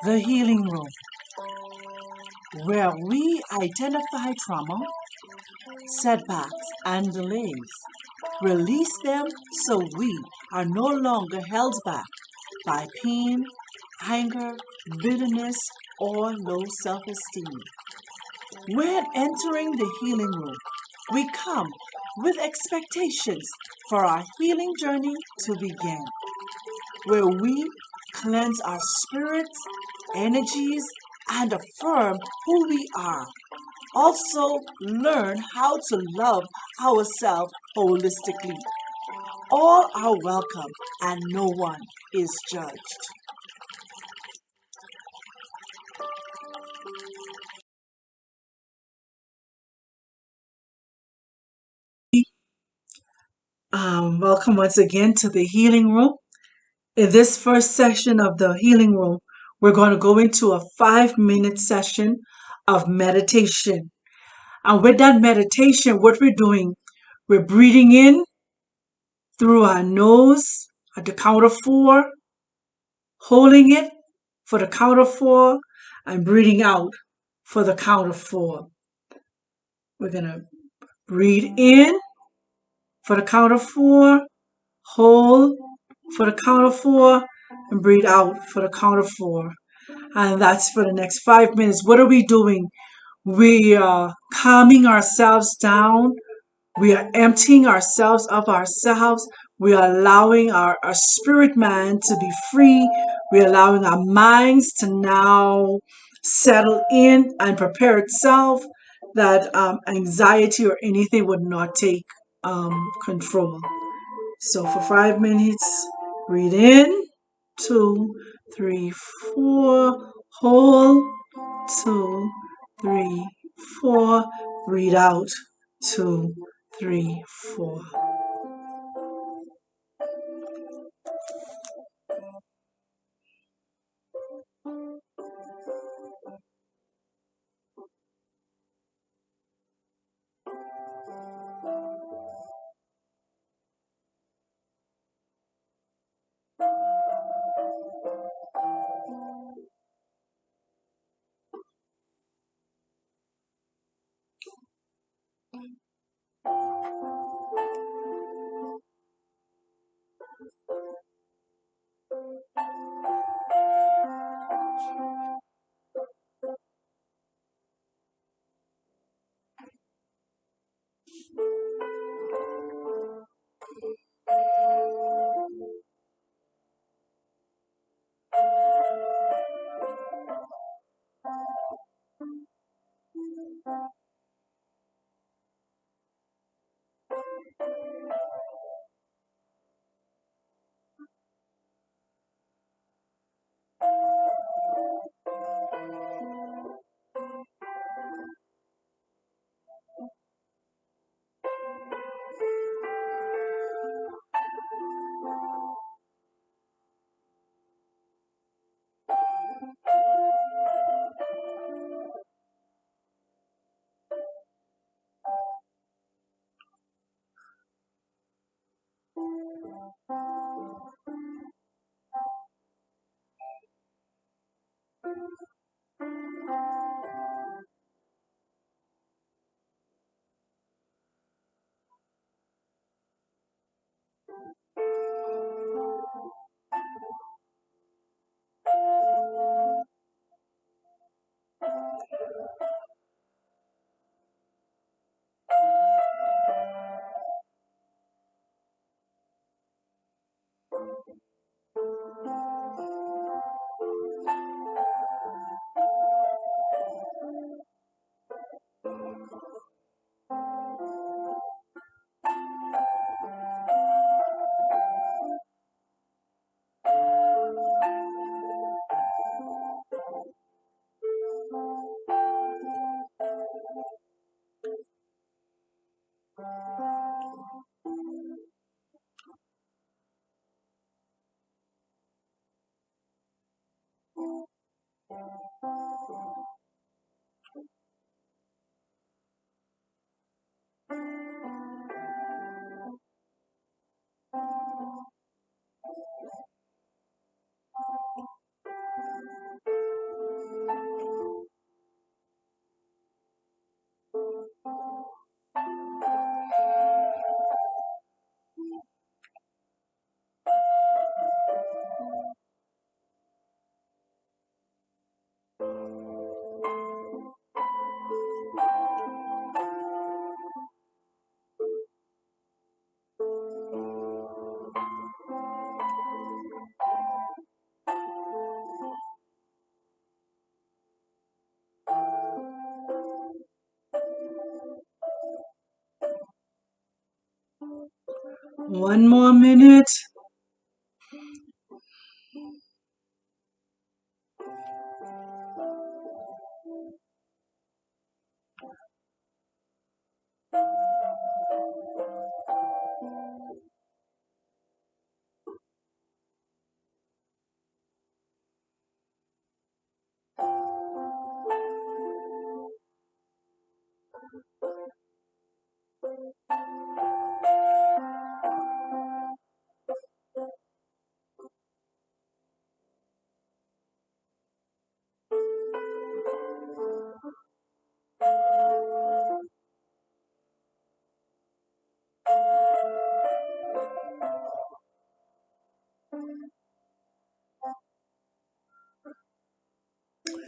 The Healing Room, where we identify trauma, setbacks, and delays, release them so we are no longer held back by pain, anger, bitterness, or low self esteem. When entering the healing room, we come with expectations for our healing journey to begin, where we cleanse our spirits, energies, and affirm who we are. Also, learn how to love ourselves holistically. All are welcome and no one is judged. Welcome once again to the healing room. In this first session of the healing room, we're going to go into a 5-minute session of meditation. And with that meditation, what we're doing, we're breathing in through our nose at the count of 4, holding it for the count of 4, and breathing out for the count of 4. We're going to breathe in for the count of 4, hold for the count of 4, and breathe out for the count of 4. And that's for the next 5 minutes. What are we doing? We are calming ourselves down. We are emptying ourselves of ourselves. We are allowing our spirit man to be free. We are allowing our minds to now settle in and prepare itself that anxiety or anything would not take control. So for 5 minutes, breathe in, 2, 3, 4, hold, 2, 3, 4, breathe out, 2, 3, 4. One more minute.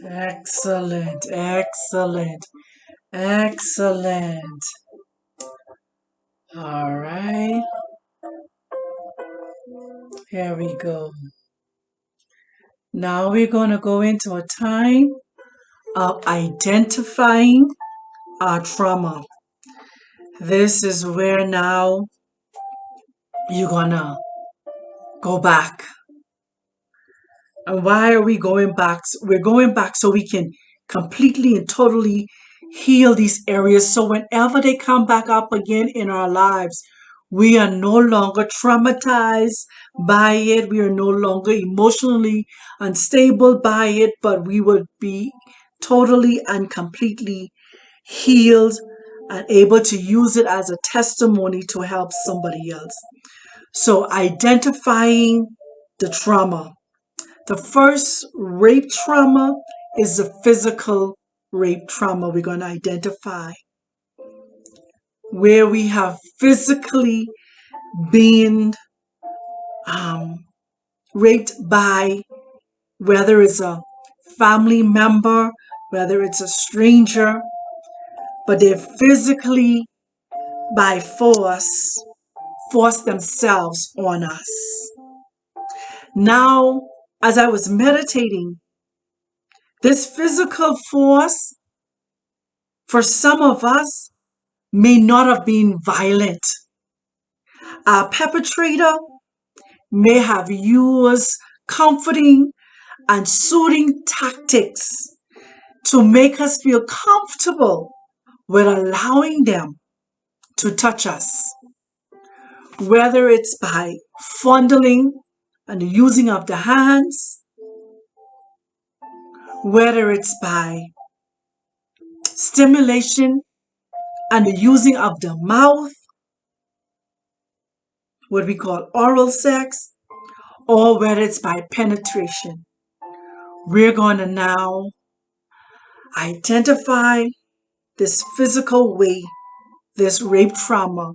Excellent, excellent, excellent. All right, here we go. Now we're going to go into a time of identifying our trauma. This is where now you're going to go back. And why are we going back? We're going back so we can completely and totally heal these areas. So whenever they come back up again in our lives, we are no longer traumatized by it. We are no longer emotionally unstable by it, but we would be totally and completely healed and able to use it as a testimony to help somebody else. So identifying the trauma. The first rape trauma is the physical rape trauma we're going to identify, where we have physically been raped by, whether it's a family member, whether it's a stranger, but they're physically by force themselves on us. Now, as I was meditating, this physical force for some of us may not have been violent. Our perpetrator may have used comforting and soothing tactics to make us feel comfortable with allowing them to touch us, whether it's by fondling and the using of the hands, whether it's by stimulation and the using of the mouth, what we call oral sex, or whether it's by penetration. We're going to now identify this physical way this rape trauma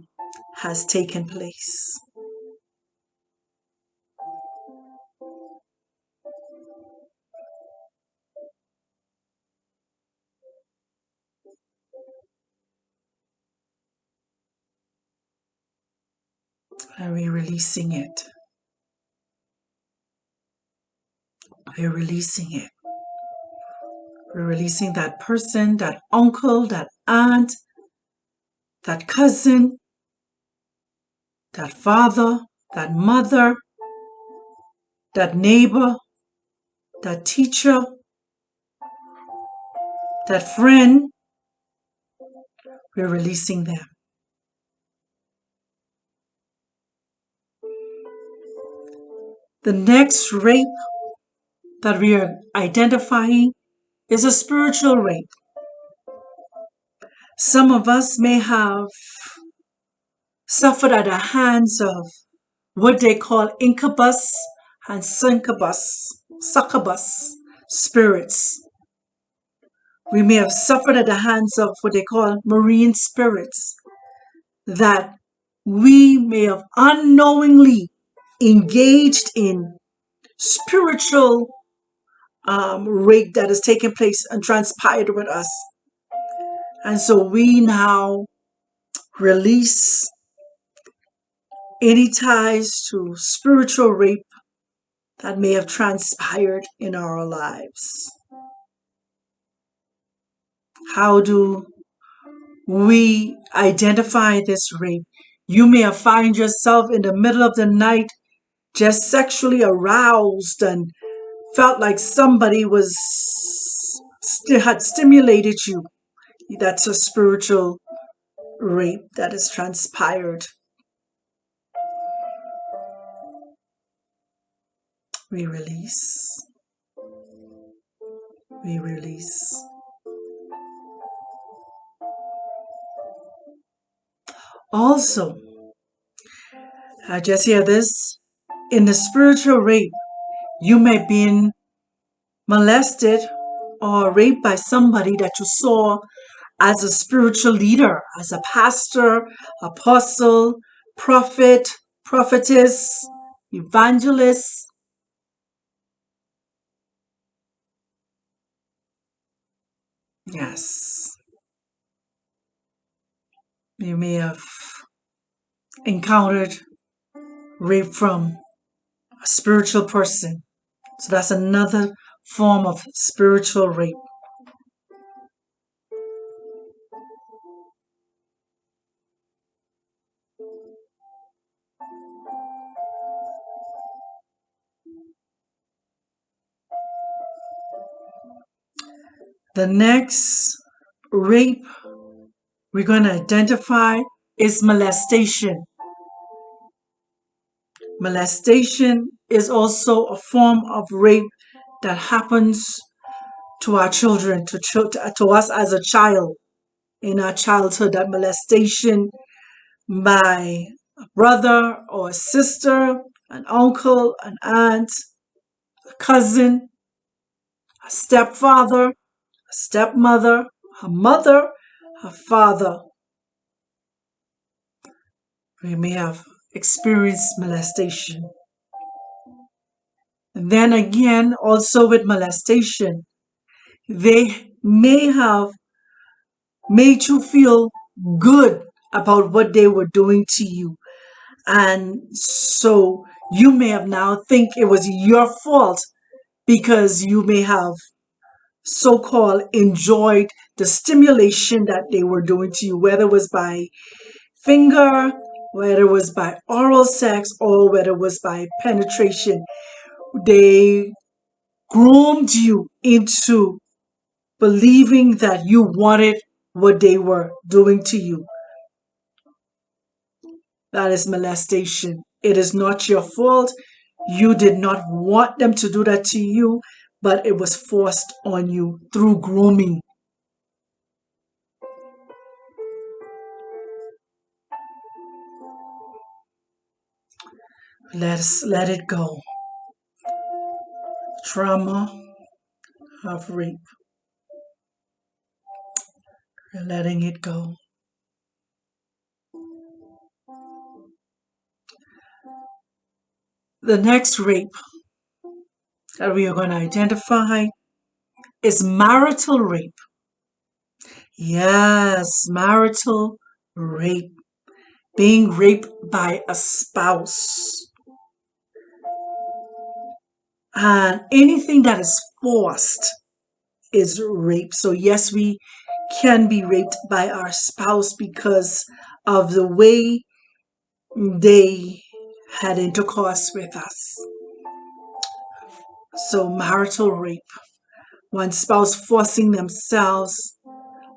has taken place. And we're releasing it. We're releasing it. We're releasing that person, that uncle, that aunt, that cousin, that father, that mother, that neighbor, that teacher, that friend. We're releasing them. The next rape that we are identifying is a spiritual rape. Some of us may have suffered at the hands of what they call incubus and succubus spirits. We may have suffered at the hands of what they call marine spirits, that we may have unknowingly engaged in spiritual rape that has taken place and transpired with us. And so we now release any ties to spiritual rape that may have transpired in our lives. How do we identify this rape? You may have find yourself in the middle of the night just sexually aroused and felt like somebody had stimulated you. That's a spiritual rape that is transpired. We release. We release. Also, I just hear this. In the spiritual rape, you may have been molested or raped by somebody that you saw as a spiritual leader, as a pastor, apostle, prophet, prophetess, evangelist. Yes, you may have encountered rape from a spiritual person. So that's another form of spiritual rape. The next rape we're going to identify is molestation. Molestation is also a form of rape that happens to our children, to us as a child, in our childhood. That molestation by a brother or a sister, an uncle, an aunt, a cousin, a stepfather, a stepmother, a mother, a father. We may have experienced molestation. And then again, also with molestation, they may have made you feel good about what they were doing to you. And so you may have now think it was your fault because you may have so-called enjoyed the stimulation that they were doing to you, whether it was by finger, whether it was by oral sex, or whether it was by penetration. They groomed you into believing that you wanted what they were doing to you. That is molestation. It is not your fault. You did not want them to do that to you, but it was forced on you through grooming. Let it go. Trauma of rape. We're letting it go. The next rape that we are going to identify is marital rape. Yes, marital rape. Being raped by a spouse. And anything that is forced is rape. So yes, we can be raped by our spouse because of the way they had intercourse with us. So marital rape, one spouse forcing themselves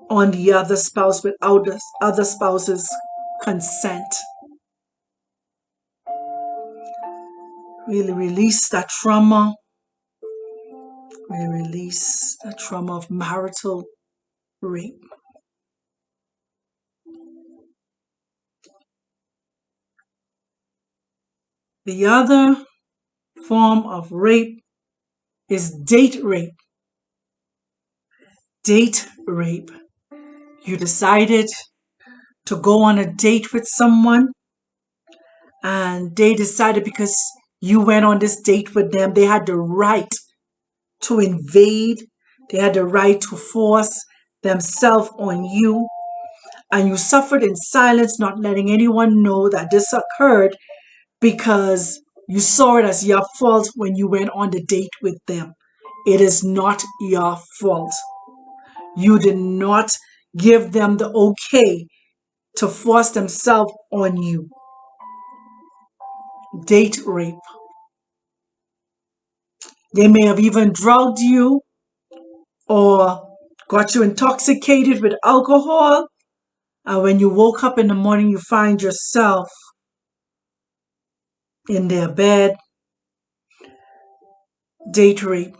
on the other spouse without the other spouse's consent. Really release that trauma. We release the trauma of marital rape. The other form of rape is date rape. Date rape. You decided to go on a date with someone, and they decided because you went on this date with them, they had the right to invade, they had the right to force themselves on you, and you suffered in silence, not letting anyone know that this occurred because you saw it as your fault when you went on the date with them. It is not your fault. You did not give them the okay to force themselves on you. Date rape. They may have even drugged you or got you intoxicated with alcohol. And when you woke up in the morning, you find yourself in their bed. Date rape.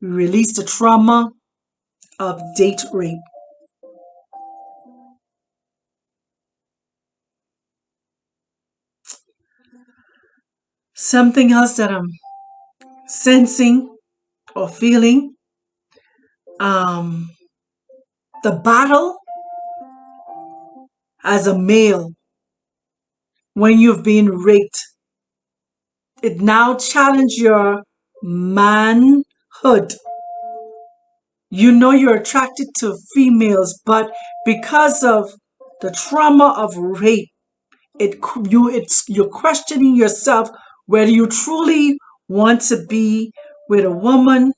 We release the trauma of date rape. Something else that I'm sensing or feeling, the battle as a male when you've been raped, it now challenges your manhood. You know you're attracted to females, but because of the trauma of rape, you're questioning yourself whether you truly want to be with a woman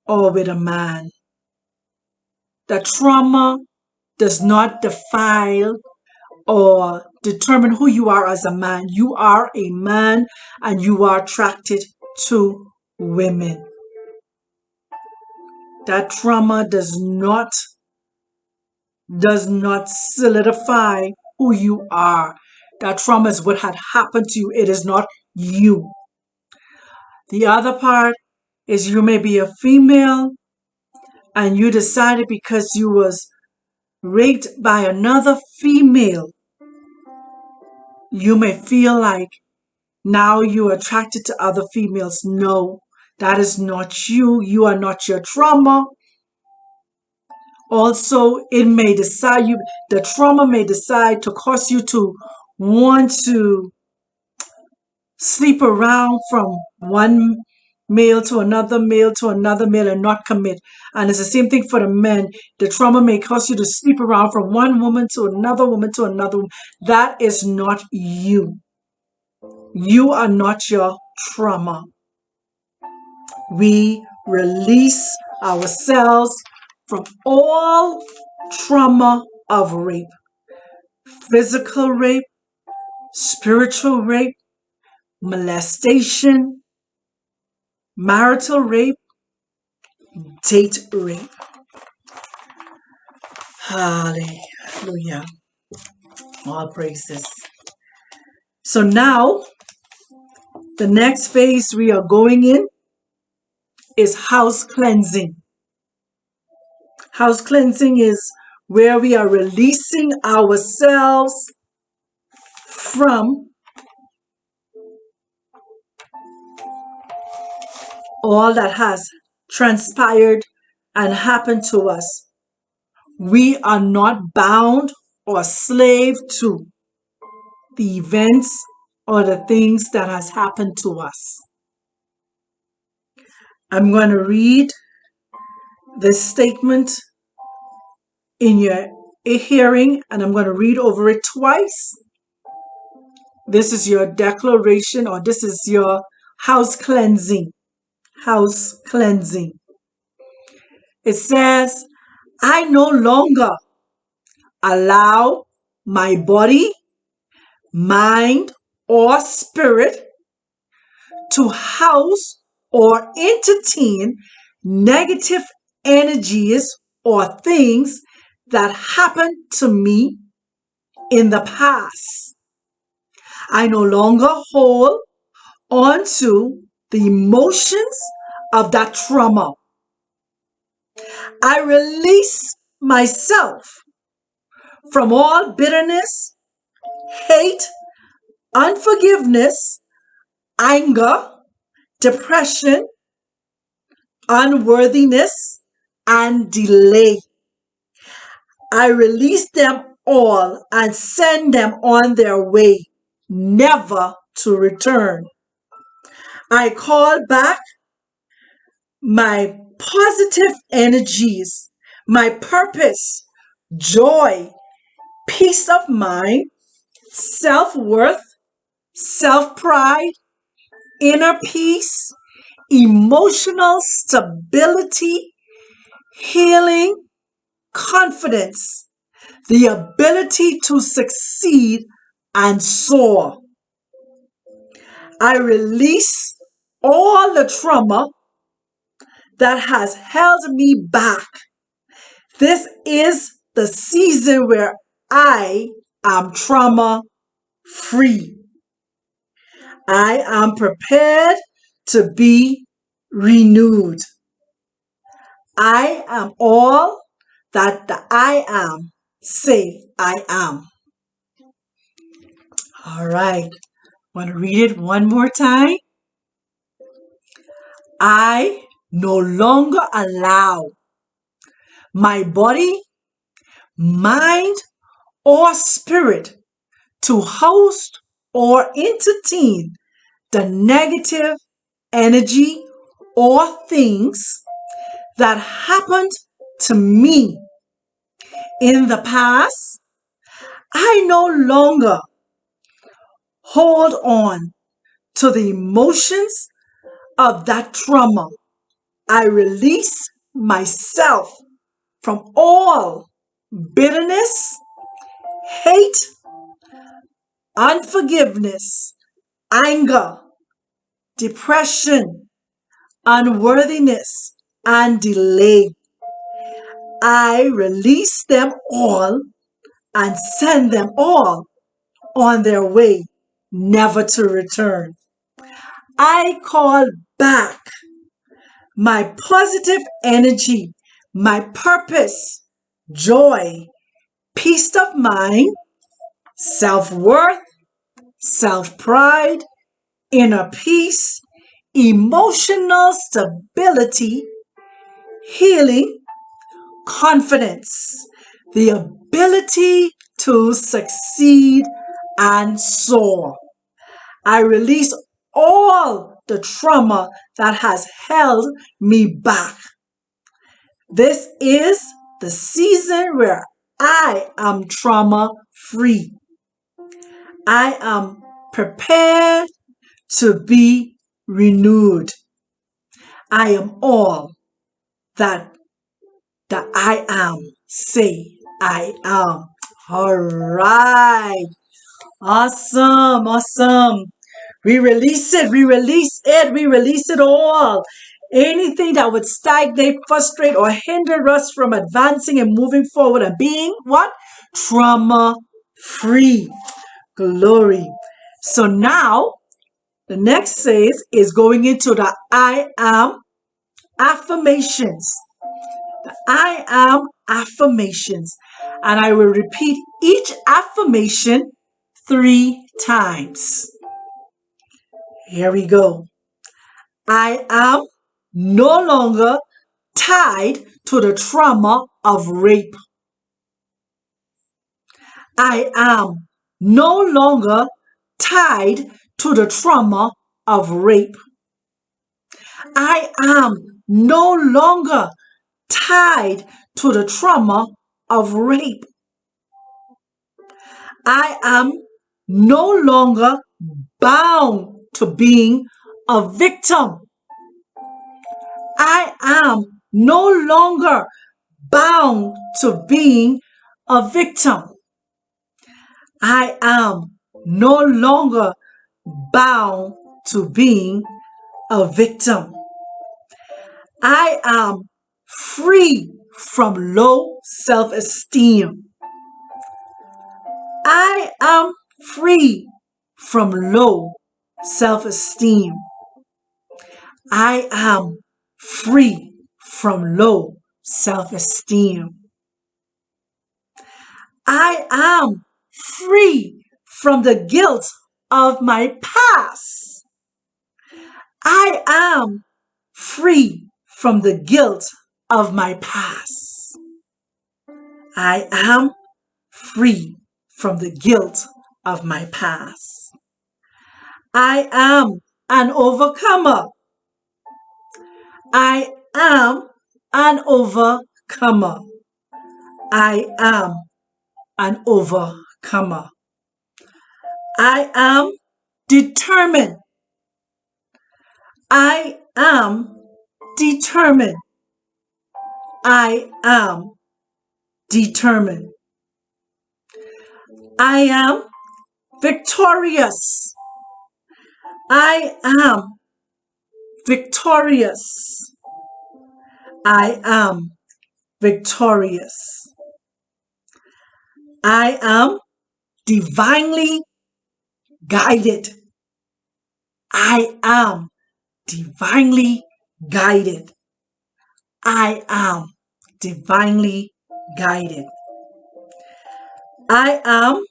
or with a man. The trauma does not define or determine who you are as a man. You are a man and you are attracted to women. That trauma does not solidify who you are. That trauma is what had happened to you. It is not you. The other part is you may be a female and you decided because you was raped by another female, you may feel like now you're attracted to other females. No, that is not you. You are not your trauma. Also, the trauma may decide to cause you to want to sleep around from one male to another male and not commit. And it's the same thing for the men. The trauma may cause you to sleep around from one woman to another woman to another woman. That is not you. You are not your trauma. We release ourselves from all trauma of rape. Physical rape, spiritual rape, molestation, marital rape, date rape. Hallelujah. All praises. So now, the next phase we are going in is house cleansing. House cleansing is where we are releasing ourselves from all that has transpired and happened to us. We are not bound or slave to the events or the things that has happened to us. I'm going to read this statement in your hearing, and I'm going to read over it twice. This is your declaration, or this is your house cleansing. House cleansing. It says, I no longer allow my body, mind, or spirit to house or entertain negative energies or things that happened to me in the past. I no longer hold on to the emotions of that trauma. I release myself from all bitterness, hate, unforgiveness, anger, depression, unworthiness, and delay. I release them all and send them on their way, never to return. I call back my positive energies, my purpose, joy, peace of mind, self-worth, self-pride, inner peace, emotional stability, healing, confidence, the ability to succeed and soar. I release all the trauma that has held me back. This is the season where I am trauma free. I am prepared to be renewed. I am all that the I am say I am. All right. Want to read it one more time? I no longer allow my body, mind, or spirit to host or entertain the negative energy or things that happened to me in the past. I no longer hold on to the emotions of that trauma. I release myself from all bitterness, hate, unforgiveness, anger, depression, unworthiness, and delay. I release them all and send them all on their way, never to return. I call back my positive energy, my purpose, joy, peace of mind, self-worth, self-pride, inner peace, emotional stability, healing, confidence, the ability to succeed and soar. I release all the trauma that has held me back. This is the season where I am trauma free. I am prepared to be renewed. I am all that the I am say I am. All right. Awesome. Awesome. We release it. We release it. We release it all. Anything that would stagnate, frustrate, or hinder us from advancing and moving forward and being what? Trauma free. Glory. So now the next says is going into the I am affirmations. The I am affirmations. And I will repeat each affirmation 3 times. Here we go. I am no longer tied to the trauma of rape. I am no longer tied to the trauma of rape. I am no longer tied to the trauma of rape. I am no longer bound to being a victim. I am no longer bound to being a victim. I am no longer bound to being a victim. I am free from low self-esteem. I am free from low self-esteem. I am free from low self-esteem. I am free from the guilt of my past. I am free from the guilt of my past. I am free from the guilt of my past. I am an overcomer. I am an overcomer. I am an overcomer. I am determined. I am determined. I am determined. I am victorious. I am victorious. I am victorious. I am divinely guided. I am divinely guided. I am divinely guided. I am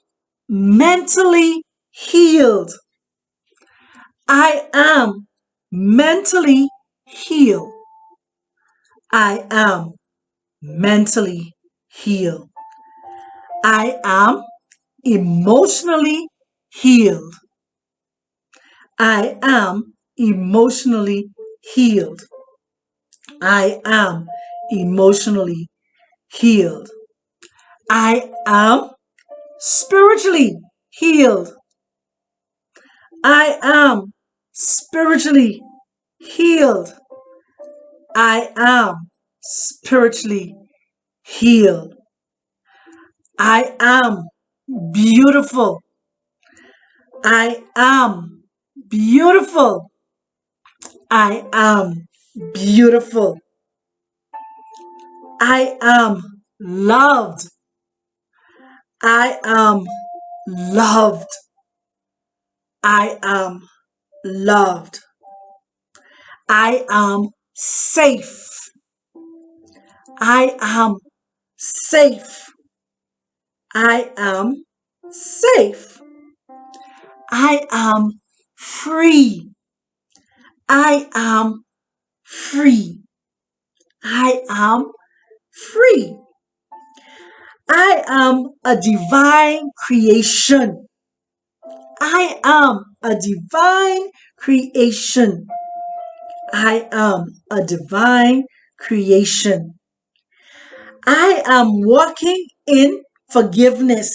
mentally healed. I am mentally healed. I am mentally healed. I am emotionally healed. I am emotionally healed. I am emotionally healed. I am spiritually healed. I am spiritually healed. I am spiritually healed. I am beautiful. I am beautiful. I am beautiful. I am loved. I am loved. I am loved. I am safe. I am safe. I am safe. I am free. I am free. I am free. I am a divine creation. I am a divine creation. I am a divine creation. I am walking in forgiveness.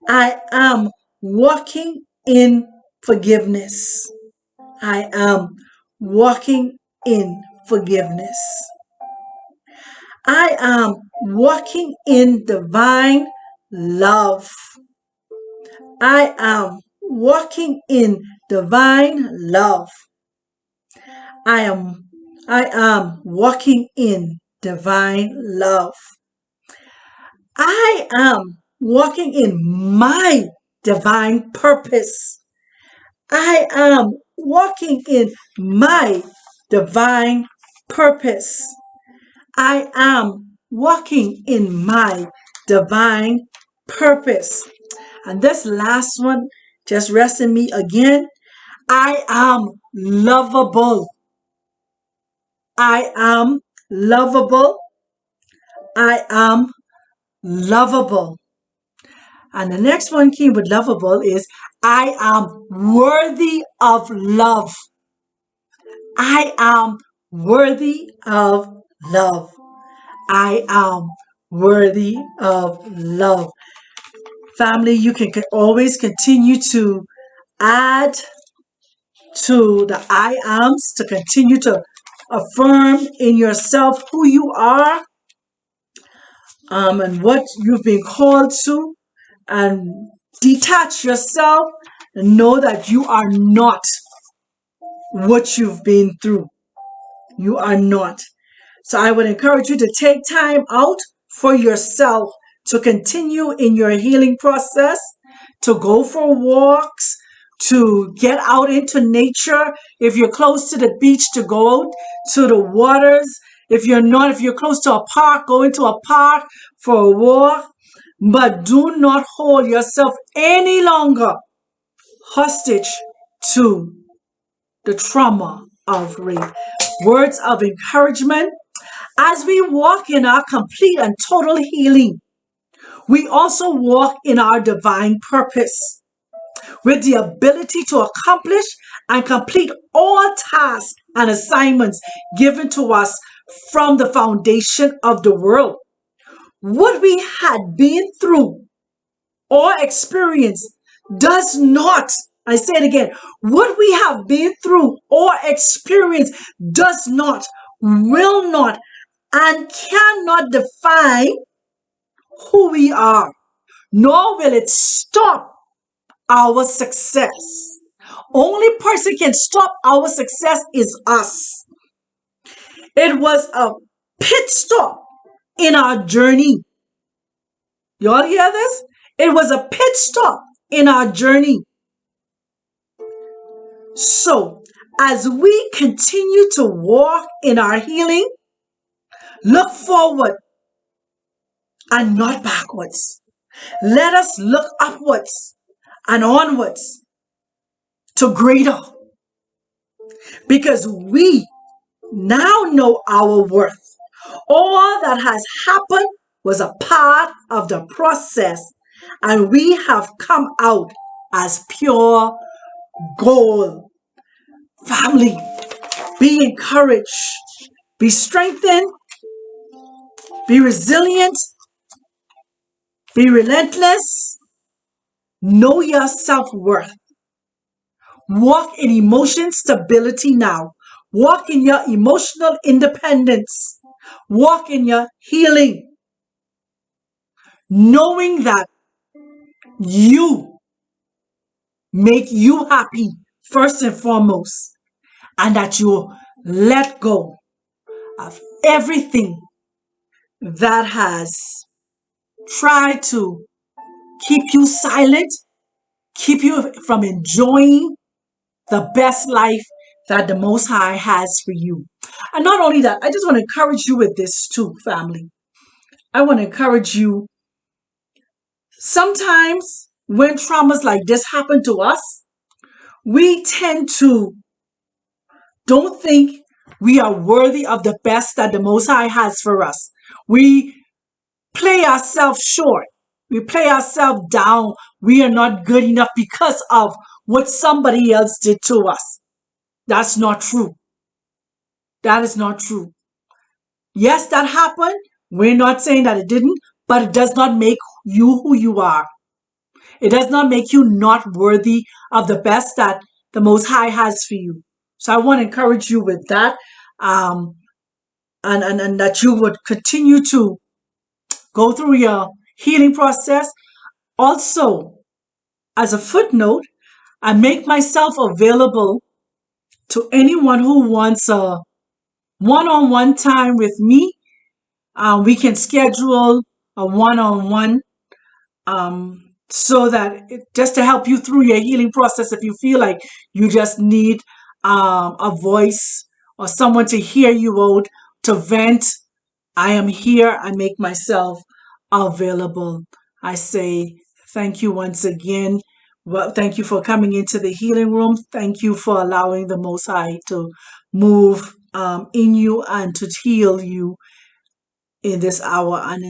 I am walking in forgiveness. I am walking in forgiveness. I am walking in divine love. I am walking in divine love. I am walking in divine love. I am walking in my divine purpose. I am walking in my divine purpose. I am walking in my divine purpose. And this last one just rest in me again. I am lovable. I am lovable. I am lovable. And the next one key with lovable is I am worthy of love. I am worthy of love. I am worthy of love. Family, you can always continue to add to the I ams to continue to affirm in yourself who you are and what you've been called to, and detach yourself and know that you are not what you've been through. You are not. So I would encourage you to take time out for yourself to continue in your healing process, to go for walks, to get out into nature. If you're close to the beach, to go out to the waters. If you're not, if you're close to a park, go into a park for a walk. But do not hold yourself any longer hostage to the trauma of rape. Words of encouragement. As we walk in our complete and total healing, we also walk in our divine purpose with the ability to accomplish and complete all tasks and assignments given to us from the foundation of the world. What we had been through or experienced does not, I say it again, what we have been through or experienced does not, will not, and cannot define who we are. nor will it stop our success. Only person can stop our success is us. It was a pit stop in our journey. Y'all hear this? It was a pit stop in our journey. So, as we continue to walk in our healing, look forward and not backwards. Let us look upwards and onwards to greater, because we now know our worth. All that has happened was a part of the process, and we have come out as pure gold. Family, be encouraged, be strengthened, be resilient, be relentless, know your self-worth. Walk in emotion stability now. Walk in your emotional independence. Walk in your healing, knowing that you make you happy first and foremost, and that you let go of everything that has tried to keep you silent, keep you from enjoying the best life that the Most High has for you. And not only that, I just want to encourage you with this too, family. I want to encourage you. Sometimes when traumas like this happen to us, we tend to don't think we are worthy of the best that the Most High has for us. We play ourselves short. We play ourselves down. We are not good enough because of what somebody else did to us. That's not true. That is not true. Yes, that happened. We're not saying that it didn't, but it does not make you who you are. It does not make you not worthy of the best that the Most High has for you. So I want to encourage you with that, and that you would continue to go through your healing process. Also, as a footnote, I make myself available to anyone who wants a one-on-one time with me. We can schedule a one-on-one, so that just to help you through your healing process. If you feel like you just need a voice or someone to hear you out, to vent, I am here. I make myself available. I say thank you once again. Well, thank you for coming into the healing room. Thank you for allowing the Most High to move in you and to heal you in this hour. And